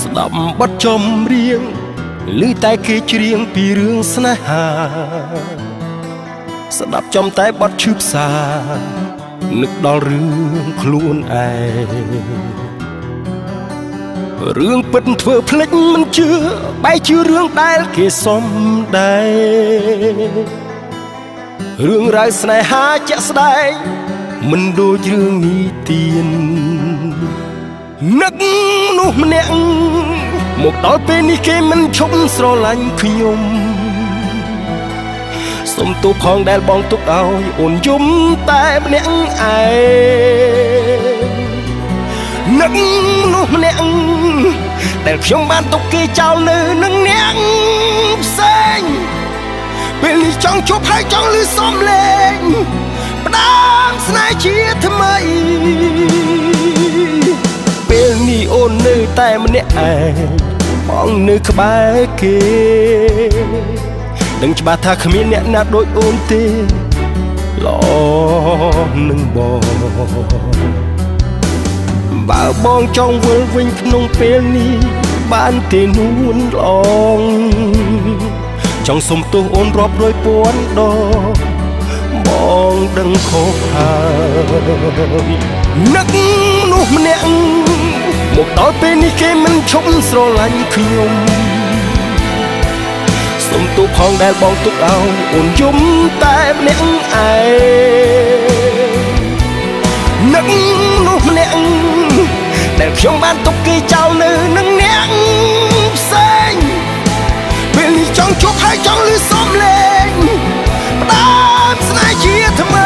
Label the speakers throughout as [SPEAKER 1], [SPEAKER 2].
[SPEAKER 1] ស្ដាប់បទចម្រៀងឮតែគេច្រៀងពីរឿងស្នេហាស្ដាប់ចំតែបទឈឺផ្សានឹកដល់រឿងខ្លួនឯងរឿងពិតធ្វើភ្លេចមិនជឿបែរជារឿងដែលគេសំដែងរឿងរ៉ាវស្នេហាជាក់ស្ដែងមិនដូចរឿងនិទាននឹកនោះម្នាក់មកដល់ពេលនេះគេមិនឈប់ស្រឡាញ់ខ្ញុំសុំទោសផងដែលបងទុកឲ្យអូនយំតែម្នាក់ឯងនឹកនោះម្នាក់ដែលខ្ញុំបានទុកគេចោលនៅនឹងអ្នកផ្សេងពេលនេះចង់ជួបហើយចង់ឮសំឡេងផ្ដាំស្នេហ៍ជាថ្មីពេលនេះអូននៅតែម្នាក់ឯងបងនៅក្បែរគេដឹងច្បាស់ថាគ្មានអ្នកណាដូចអូនទេល្អនឹងបងបើបងចង់វិលវិញក្នុងពេលនេះបានទេនួនល្អងចង់សុំទោសអូនរាប់រយពាន់ដងបងដឹងខុសហើយនឹកនោះម្នាក់មកដល់ពេលនេះគេមិនឈប់ស្រឡាញ់ខ្ញុំសុំទោសផងដែលបងទុកឲ្យអូនយំតែម្នាក់ឯងនឹកនោះម្នាក់ដែលខ្ញុំបានទុកគេចោលនៅនឹងអ្នកផ្សេងពេលនេះចង់ជួបហើយចង់ឮសំឡេងផ្ដាំស្នេហ៍ជាថ្មី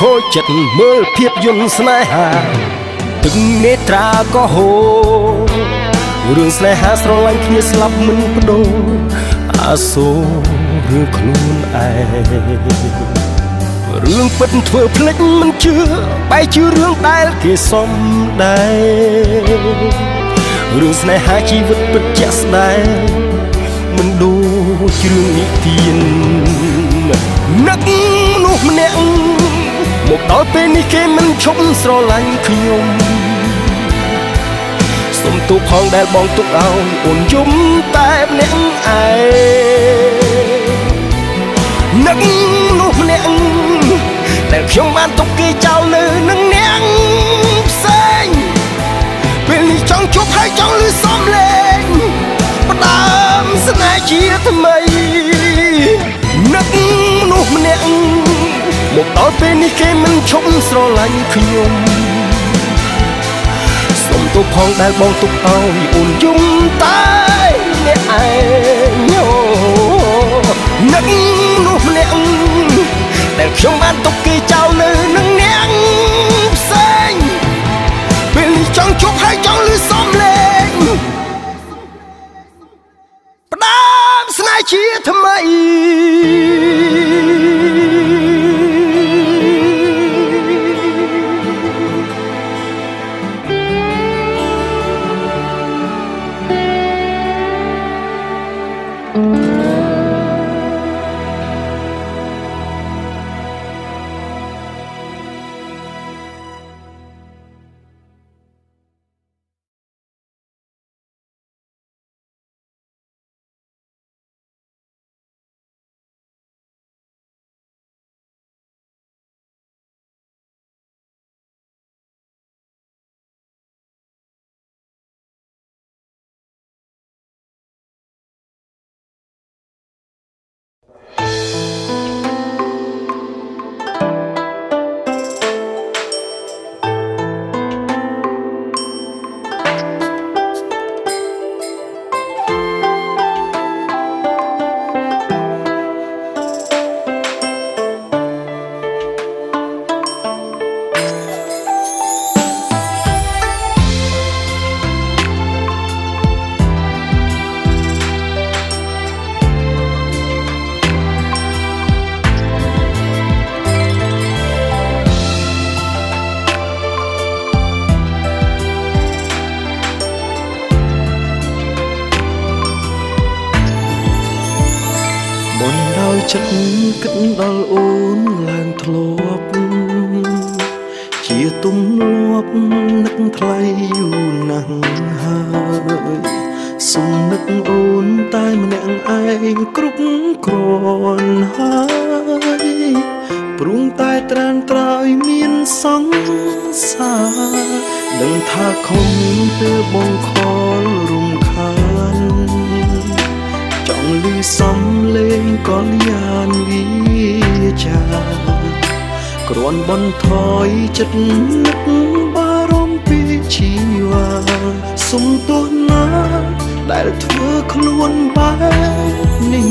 [SPEAKER 1] ខូចចិត្តមើលភាពយន្តស្នេហាទឹកនេត្រាក៏ហូររឿងស្នេហាស្រឡាញ់គ្នាស្លាប់មិនបដូរអាសូររឿងខ្លួនឯងរឿងពិតធ្វើភ្លេចមិនជឿបែរជារឿងដែលគេសំដែងរឿងស្នេហាជីវិតពិតជាក់ស្ដែងមិនដូចរឿងនិទាននឹកនោះម្នាក់មកដល់ពេលនេះគេមិនឈប់ស្រឡាញ់ខ្ញុំសុំទោសផងដែលបងទុកឲ្យអូនយំតែម្នាក់ឯងនឹកនោះម្នាក់ដែលខ្ញុំបានទុកគេចោលនៅនឹងអ្នកផ្សេងពេលនេះចង់ជួបហើយចង់ឮសំឡេងផ្ដាំស្នេហ៍ជាថ្មីនឹកនោះម្នាក់មកដល់ពេលនេះគេមិនឈប់ស្រឡាញ់ខ្ញុំសុំទោសផងដែលបងទុកឲ្យអូនយំតែអ្នកឯងនឹកនោះម្នាក់ដែលខ្ញុំបានទុកគេចោលនៅនឹងអ្នកផ្សេងពេលនេះចង់ជួបហើយចង់ឮសំឡេងផ្ដាំស្នេហ៍ជាថ្មី ចិត្តគិតដល់អូនឡើងធ្លាប់ជាទំលាប់នឹកថ្លៃយូរណាស់ហើយសុំនឹកអូនតែម្នាក់ឯងគ្រប់គ្រាន់ហើយព្រួងតែត្រានត្រោយមានសង្សារដឹងថាខំពេលបងខលរំខានចង់លឺសំលេងក៏យ៉ានវិចាគ្រាន់បន្ថយចិត្តនឹកបារម្ភពីជីវ៉ាសុំទោះណាដែលធ្វើខ្លួនបែបនេះ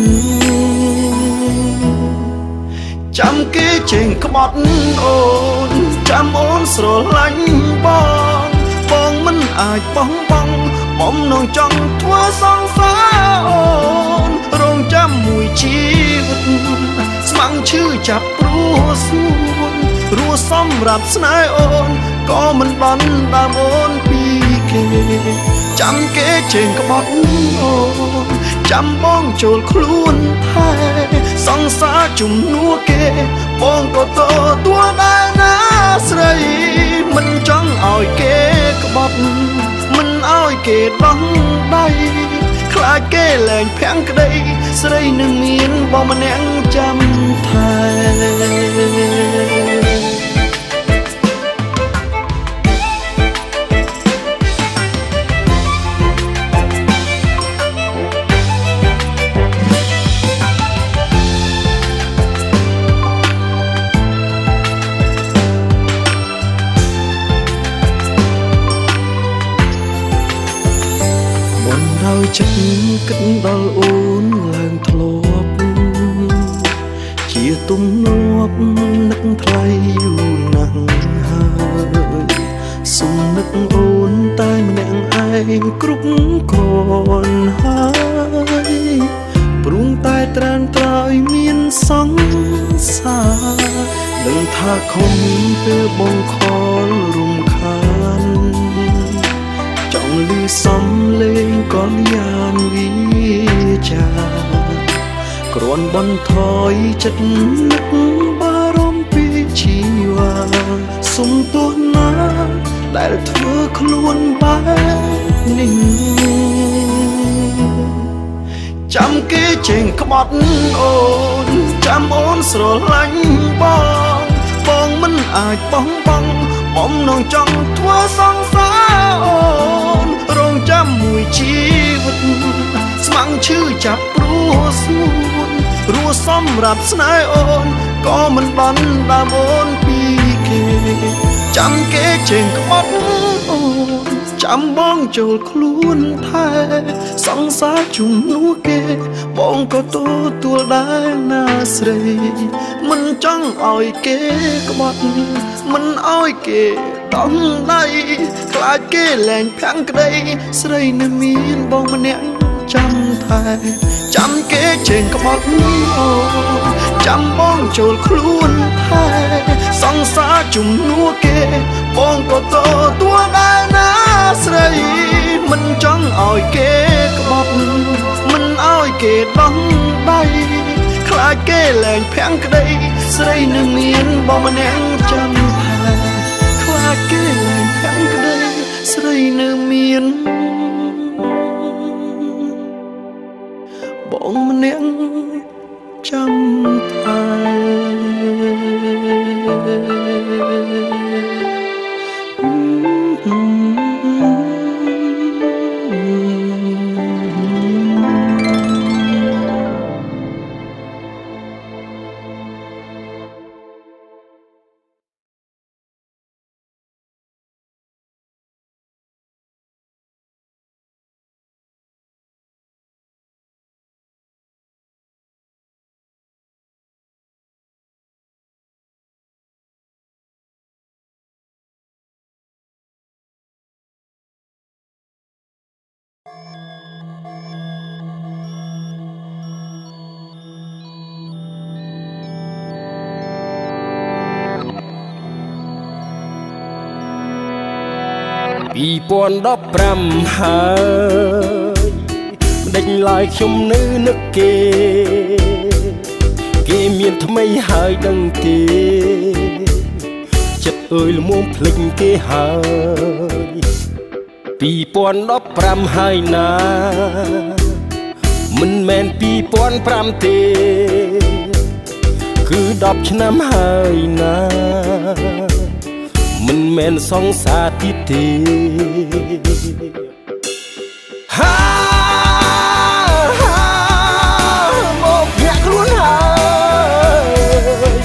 [SPEAKER 1] ចាំគេចេញក្បត់អូនចាំអូនស្រឡាញ់បងមិនអាចបោះបង់បំណងចង់ធ្វើសង្សារអូនរងចាំមួយជីវិតស្មាំងឈឺចាប់ព្រោះសួនរស់សម្រាប់ស្នេហ៍អូនក៏មិនបានដើមអូនពីគេចាំគេចេញក្បត់អូនចាំបងចូលខ្លួនថែសង្សារជំនួសគេបងក៏ទទួលដែរណាស្រីមិនចង់ឲ្យគេក្បត់មិនឲ្យគេដោះដៃខ្លាចគេលែងភាំងក្តីស្រីនឹងមានបងម្នាក់ចាំថែចិត្តគិតដល់អូនឡើងធ្លាប់ជាទំលាប់នឹកថ្លៃយូរណាស់ហើយសុំនឹកអូនតែម្នាក់ឯងគ្រប់គ្រាន់ហើយព្រួងតែត្រានត្រោយមានសង្សារដឹងថាខំពេលបងខលរំខានចង់លឺសំលេងក៏យ៉ានវិចាគ្រាន់បន្ថយចិត្តនឹកបារម្ភពីជីវ៉ាសុំទោះណាដែលធ្វើខ្លួនបែបនេះចាំគេចេញក្បត់អូនចាំអូនស្រឡាញ់បងមិនអាចបោះបង់បំណងចង់ធ្វើសង្សារអូនរងចាំមួយជីវិតស្មាំងឈឺចាប់ព្រោះសួនរស់សម្រាប់ស្នេហ៍អូនក៏មិនបានដើមអូនពីគេចាំគេចេញក្បត់អូនចាំបងចូលខ្លួនថែសង្សារជំនួសគេបងក៏ទទួលដែរណាស្រីមិនចង់ឲ្យគេក្បត់មិនឲ្យគេដំដៃខ្លាចគេលែងភាំងក្តីស្រីនៅមានបងម្នាក់ចាំថែចាំគេចេញក្បត់អូចាំបងចូលខ្លួនថែសង្សារជំនួសគេបងក៏ទទួលដែរណាស្រីមិនចង់ឲ្យគេក្បត់មិនឲ្យគេដោះដៃខ្លាចគេលែងភាំងក្តីស្រីនឹងមានបងម្នាក់ចាំថែខ្លាចគេលែងភាំងក្តីស្រីនឹងមានបងម្នាក់ចាំថែ2015ហើយដេញឡើយខ្ញុំនៅនឹកគេ គេមានថ្មីហើយដឹងទេចិត្តអើយល្មមភ្លេចគេហើយ2015ហើយណាមិនមែន2005ទេគឺ10ឆ្នាំហើយណាមិនមែនសង្សារទៀតទេមកញាក់ខ្លួនហើយ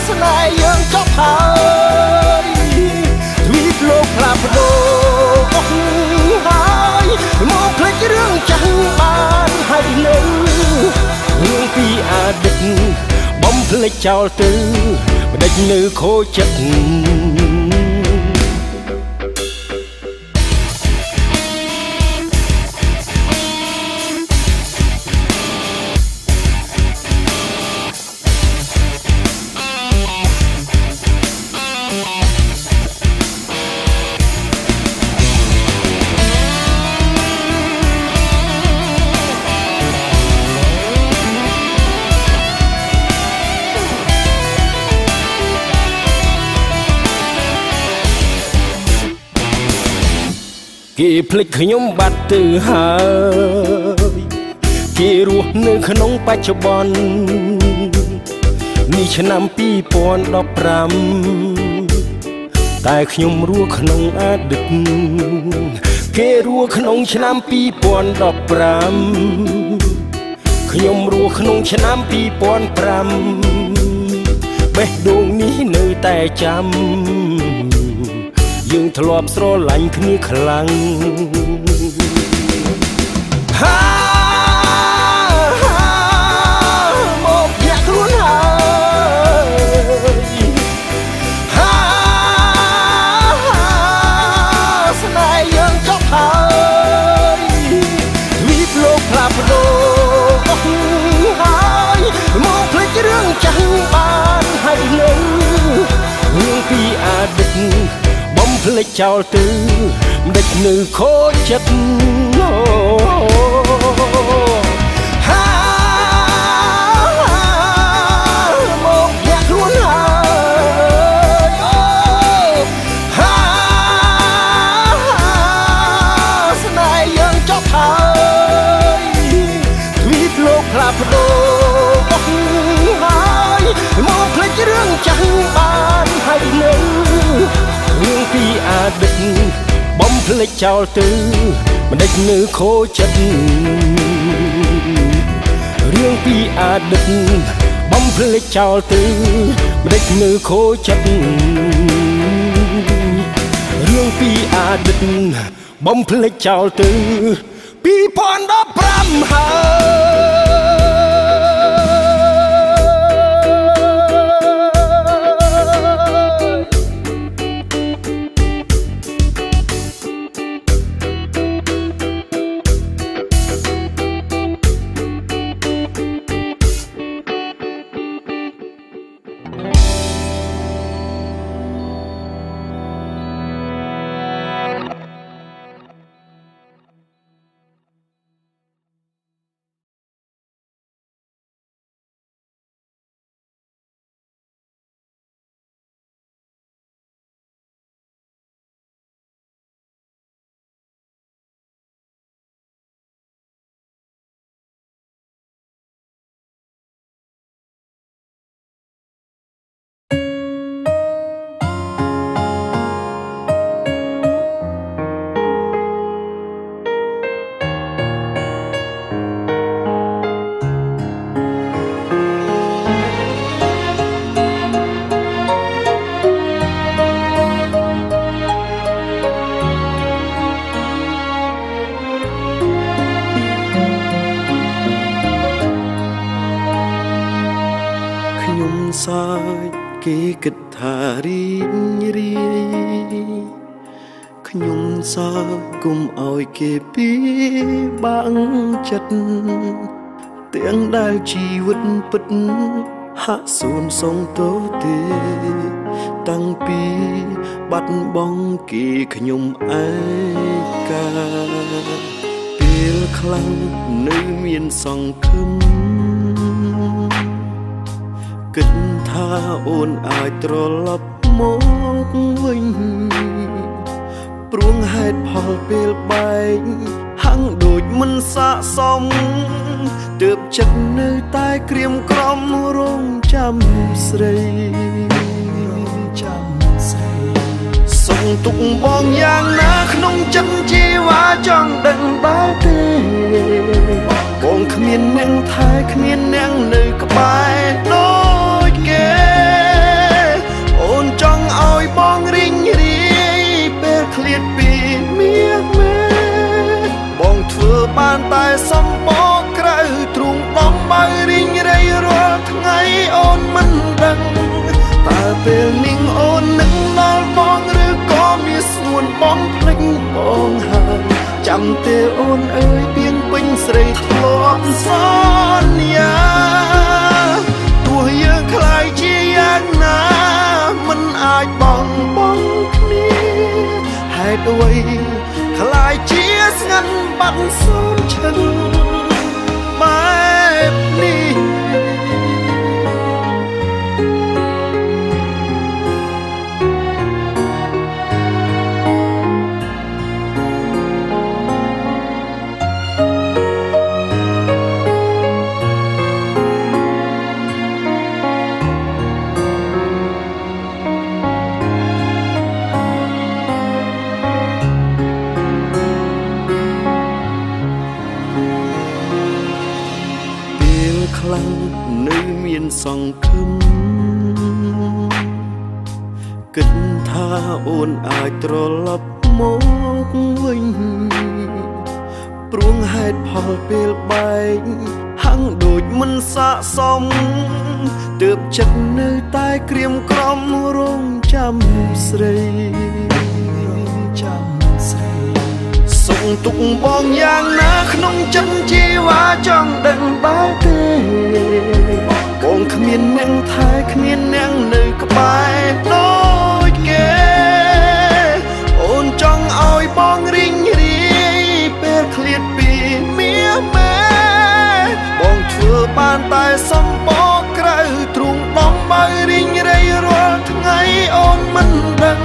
[SPEAKER 1] ស្នេហ៍យើងចប់ហើយទ្វីបលោកផ្លាស់ប្ដូរអស់ហើយមកភ្លេចរឿងចាស់បានហើយនៅរឿងពីអតីតបំភ្លេចចោលទៅមិនដេចនៅខូចចិត្តគេភ្លេចខ្ញុំបាត់ទៅហើយគេរស់នៅក្នុងបច្ចុប្បន្ននេះឆ្នាំ2015តែខ្ញុំរស់ក្នុងអតីតគេរស់ក្នុងឆ្នាំ2015ខ្ញុំរស់ក្នុងឆ្នាំ2005បេះដូងនេះនៅតែចាំយើងធ្លាប់ស្រឡាញ់គ្នាខ្លាំងមកញាក់ខ្លួនហើយស្នេហ៍យើងចប់ហើយទ្វីបលោកផ្លាស់ប្ដូរអស់ហើយមកភ្លេចរឿងចាស់បានហើយនៅរឿងពីអតីតបំភ្លេចចោលទៅមិនដេចនៅខូចចិត្តមកញាក់ខ្លួនហើយស្នេហ៍យើងចប់ហើយទ្វីបលោកផ្លាស់ប្ដូរអស់ហើយមកភ្លេចរឿងចាស់បានហើយនៅរឿងពីអតីតបំភ្លេចចោលទៅមិនដេចនៅខូចចិត្តរឿងពីអតីតបំភ្លេចចោលទៅមិនដេចនៅខូចចិត្តរឿងពីអតីតបំភ្លេចចោលទៅ2015គេគិតថារីងរាយខ្ញុំសើគុំឲ្យគេពីបាក់ចិត្តទាំងដែលជីវិតពិតហាក់សូន្យសងទោសទេតាំងពីបាត់បង់គេខ្ញុំឯកាពេល ពេលខ្លាំងនៅមានសង្ឃឹមគិតថាអូនអាចត្រឡប់មកវិញព្រួងហេតុផលពេលបែកហាំងដូចមិនស័ក្តិសមទើបចិត្តនៅតែក្រៀមក្រំរងចាំស្រីសុំទុកបងយ៉ាងណាក្នុងចិត្តជីវ៉ាចង់ដឹងដែរទេបងគ្មានអ្នកថែគ្មានអ្នកនៅក្បែរដូចគេអូនចង់ឲ្យបងរីងរាយពេលឃ្លាតពីមាសមេបងធ្វើបានតែសំបកក្រៅទ្រូងបំបើរីងរៃរាល់ថ្ងៃអូនមិនដឹងតើពេលនាងអូននឹងដល់បងឬក៏មានស្ងួនបងភ្លេចបងហើយចាំទេអូនអើយពីងពេញស្រីធ្លាប់សន្យាទោះយើងខ្លាយជាយ៉ាងណាមិនអាចបងគ្នាហេតុអ្វីខ្លាយជាស្ងាត់បាត់សូនឈឹងបែបនេះខ្លាំងនៅមានសង្ឃឹមគិតថាអូនអាចត្រឡប់មកវិញព្រួងហេតុផលពេលបែកហាំងដូចមិនស័ក្តិសមទើបចិត្តនៅតែក្រៀមក្រំរងចាំស្រីសុំទុកបងយ៉ាងណាក្នុងចិត្តជីវ៉ាចង់ដឹងដែរទេបងគ្មានអ្នកថែគ្មានអ្នកនៅក្បែរដូចគេអូនចង់ឲ្យបងរីងរាយពេលឃ្លាតពីមាសមេបងធ្វើបានតែសំបកក្រៅទ្រូងបំបើរីងរៃរាល់ថ្ងៃអូនមិនដឹង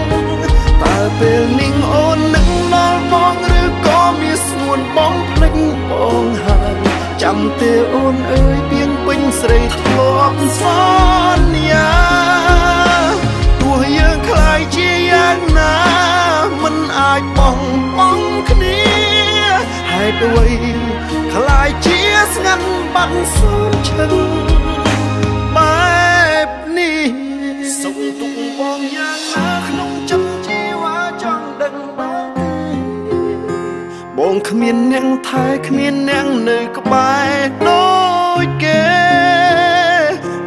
[SPEAKER 1] តើពេលនាងអូននឹងដល់បងឬក៏មានស្ងួនបងភ្លេចបងហើយចាំទេអូនអើយពីងពេញស្រីធ្លាប់សន្យាទោះយើងខ្លាយជាយ៉ាងណាមិនអាចបងគ្នាហេតុអ្វីខ្លាយជាស្ងាត់បាត់សូនឈឹងបែបនេះសុំទុកបងយ៉ាងណាក្នុងចិត្តជីវ៉ាចង់ដឹងដែរទេបងគ្មានអ្នកថែគ្មានអ្នកនៅក្បែរដូចគេ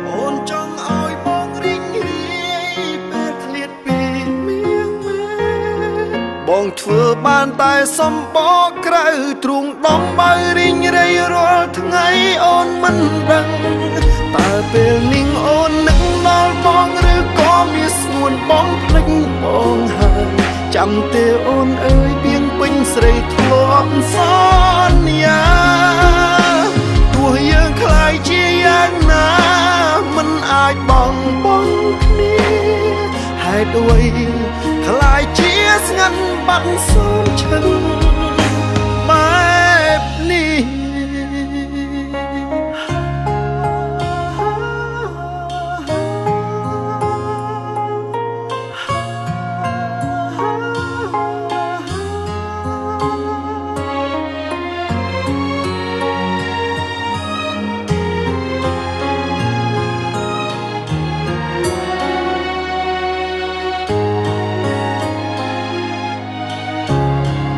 [SPEAKER 1] អូនចង់ឲ្យបងរីងរាយពេលឃ្លាតពីមាសមេបងធ្វើបានតែសំបកក្រៅទ្រូងដំបើរីងរៃរាល់ថ្ងៃអូនមិនដឹងតើពេលនាងអូននឹងដល់បងឬក៏មានស្ងួនបងភ្លេចបងហើយចាំទេអូនអើយពីងពេញស្រីធ្លាប់សន្យាទោះយើងខ្លាយជាយ៉ាងណាមិនអាចបងគ្នាហេតុអ្វីខ្លាយជាស្ងាត់បាត់សូនឈឹងបែបនេះ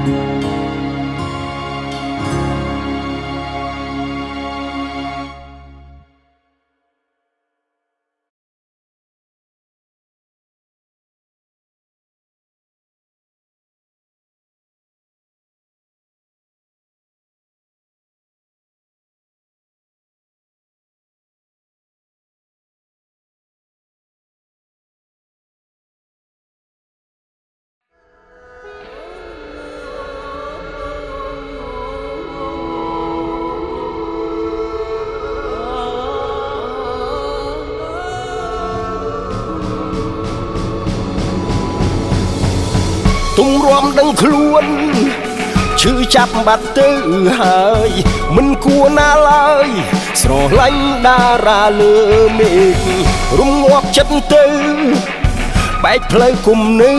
[SPEAKER 2] Thank you.
[SPEAKER 1] ទុំរំដឹងខ្លួនឈឺចាប់បាត់ទៅហើយមិនគួរណាឡើយស្រឡាញ់តារាលើមេឃរំងាប់ចិត្តទៅបែកផ្លូវគុំនៅ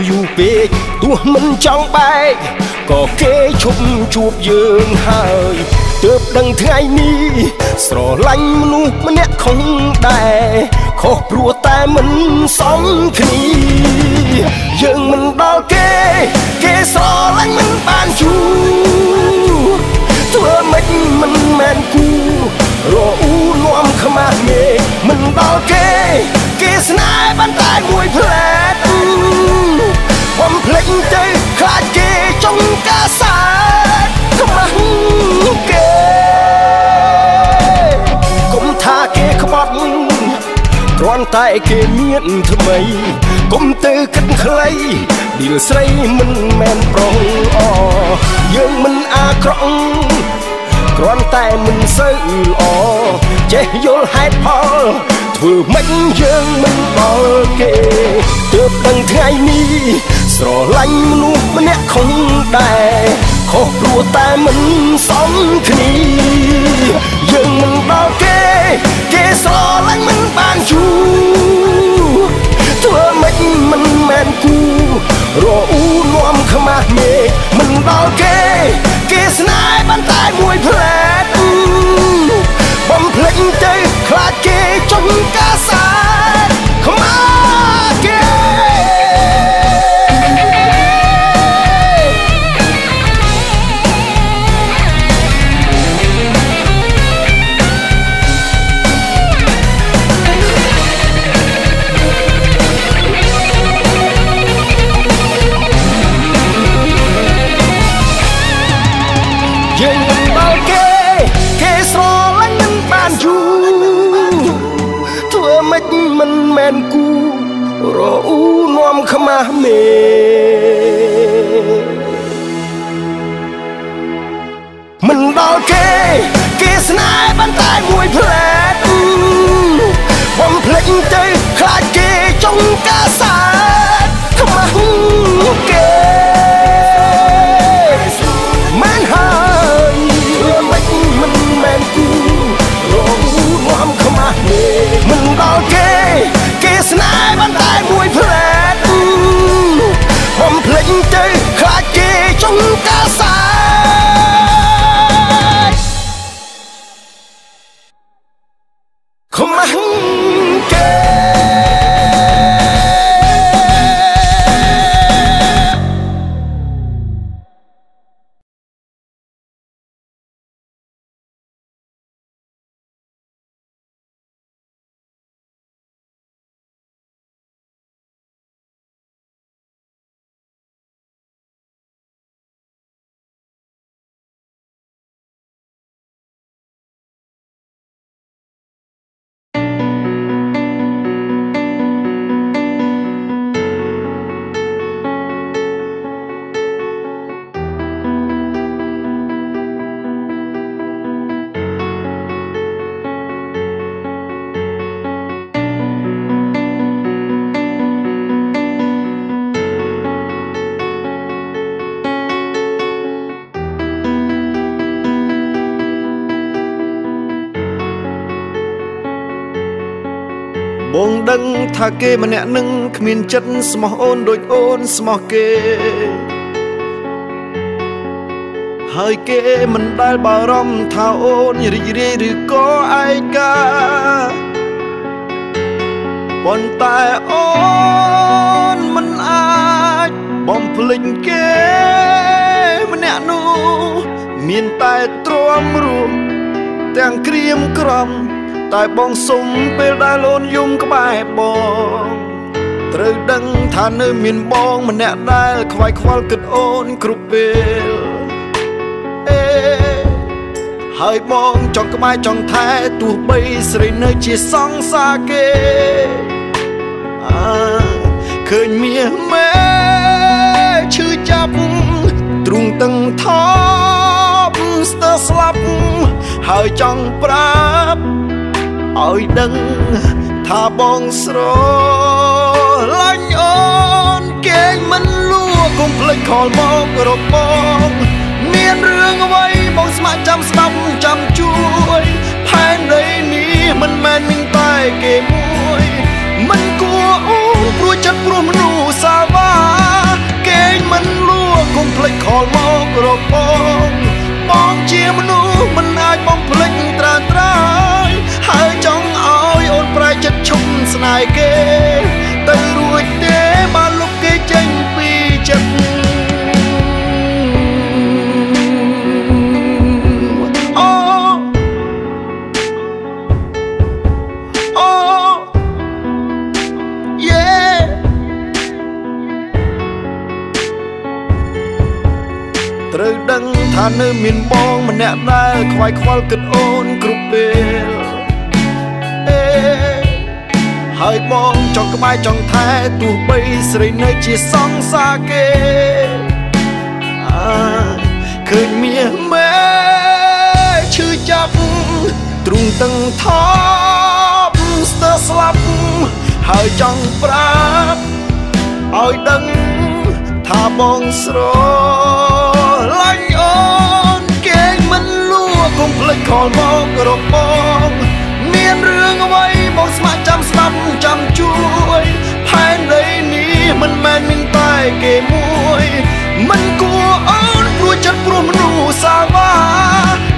[SPEAKER 1] យូរពេកទោះមិនចង់បែកក៏គេឈប់ជួបយើងហើយទើបដឹងថ្ងៃនេះស្រឡាញ់មនុស្សម្នាក់ខុសដែរខុសព្រោះតែមិនសមគ្នាយើងមិនដល់គេស្រឡាញ់មិនបានយូរធ្វើម៉េចមិនមែនគូរអ៊ូនាំខ្មាស់មេមិនដល់គេស្នេហ៍បានតែមួយផ្លែតបំភ្លេចទៅខ្លាចគេចង់កាសាខ្មាស់គេកុំថាគេក្បត់គ្រាន់តែគេមានថ្មីកុំទៅគិតខ្លីឌីលស្រីមិនមែនប្រុសអយើងមិនអាក្រក់គ្រាន់តែមិនសូវល្អចេះយល់ហេតុផលធ្វើម៉េចយើងមិនដល់គេទើបដឹងថ្ងៃនេះស្រឡាញ់មនុស្សម្នាក់ខុសដែរខុសព្រោះតែមិនសមគ្នាយើងមិនដល់គេស្រឡាញ់មិនបានយូរធ្វើម៉េចមិនមែនគូរអ៊ូនាំខ្មាស់មេមិនដល់គេស្នេហ៍បានតែមួយផ្លែតបំភ្លេចទៅខ្លាចគេចង់កាសាខ្មាស់គេយើងមិនដល់គេស្រឡាញ់មិនបានយូរធ្វើម៉េចមិនមែនគូរអ៊ូនាំខ្មាស់មេមិនដល់គេស្នេហ៍បានតែមួយផ្លែតបំភ្លេចទៅខ្លាចគេចង់កាសាខ្មាស់គេមិនហើយធ្វើម៉េចមិនមែនគូរអ៊ូនាំខ្មាស់មេមិនដល់គេស្នេហ៍បានតែមួយផ្លែតបំភ្លេចទៅខ្លាចគេចង់កាសាខ្មាស់គេបងដឹងថាគេម្នាក់នឹងគ្មានចិត្តស្មោះអូនដូចអូនស្មោះគេហើយគេមិនដែលបារម្ភថាអូនរីករាយឬក៏ឯកាប៉ុន្តែអូនមិនអាចបំភ្លេចគេម្នាក់នោះមានតែទ្រាំរស់ទាំងក្រៀមក្រំតែបងសុំពេលដែលអូនយំក្បែរបងត្រូវដឹងថានៅមានបងម្នាក់ដែលខ្វាយខ្វល់គិតអូនគ្រប់ពេលហើយបងចង់ក្បែរចង់ថែទោះបីស្រីនៅជាសង្សារគេឃើញមាសមេឈឺចាប់ទ្រូងតឹងថប់ស្ទើរស្លាប់ហើយចង់ប្រាប់ឲ្យដឹងថាបងស្រឡាញ់អូនគេមិនលួកុំ ចខលមករកបងមានរឿងអ្វីបងស្ម័គ្រចាំស្ដាប់ចាំជួយផែនដីនេះមិនមែនមានតែគេមួយមិនគួរអូនព្រោះចិត្តព្រោះមនុស្សសាវ៉ាគេមិនលួកុំភ្លេចខលមករកបងជាមនុស្សមិនអាចបងភ្លេចត្រាត្រៃហើយចង់ឲ្យអូនប្រែចិត្តឈប់ស្នេហ៍គេទៅរួចទេបានលុបគេចេញពីចិត្តត្រូវដឹងថានៅមានបងម្នាក់ដែលខ្វាយខ្វល់គិតអូនគ្រប់ពេលហើយបងចង់ក្បែរចង់ថែទោះបីស្រីនៅជាសង្សារគេឃើញមាសមេឈឺចាប់ទ្រូងតឹងថប់ស្ទើរស្លាប់ហើយចង់ប្រាប់ឲ្យដឹងថាបងស្រឡាញ់អូនគេមិនលួកុំភ្លេចខលមករកបងមានរឿងអ្វីបងស្ម័គ្រចាំស្ដាប់ចាំជួយផែនដីនេះមិនមែនមានតែគេមួយមិនគួរអូនព្រោះចិត្តព្រោះមនុស្សសាវ៉ា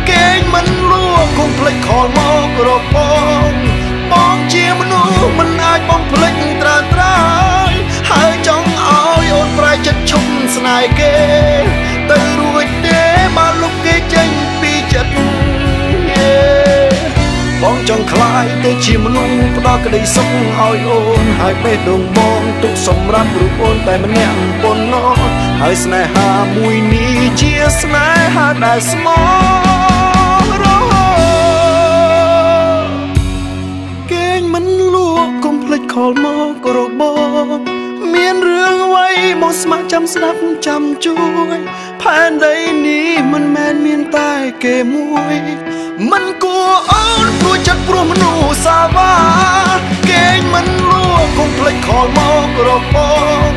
[SPEAKER 1] គេមិនលួកុំភ្លេចខលមករកបងជាមនុស្សមិនអាចបងភ្លេចត្រាត្រៃហើយចង់ឲ្យអូនប្រែចិត្តឈប់ស្នេហ៍គេទៅរួចទេបានលុបគេចេញពីចិត្តបងចង់ខ្លាយទៅជាមនុស្សផ្ដល់ក្តីសុខឲ្យអូនហើយបេះដូងបងទុកសម្រាប់រូបអូនតែម្នាក់ប៉ុណ្ណោះហើយស្នេហាមួយនេះជាស្នេហាដែលស្មោះរហូតគេមិនលួកកុំភ្លេចខលមករកបងមានរឿងអ្វីមកស្ម័គ្រចាំស្ដាប់ចាំជួយផែនដីនេះមិនមែនមានតែគេមួយមិនគួរអូនព្រោះចិត្តព្រោះមនុស្សសាវ៉ាគេមិនលួកុំភ្លេចខលមករកបង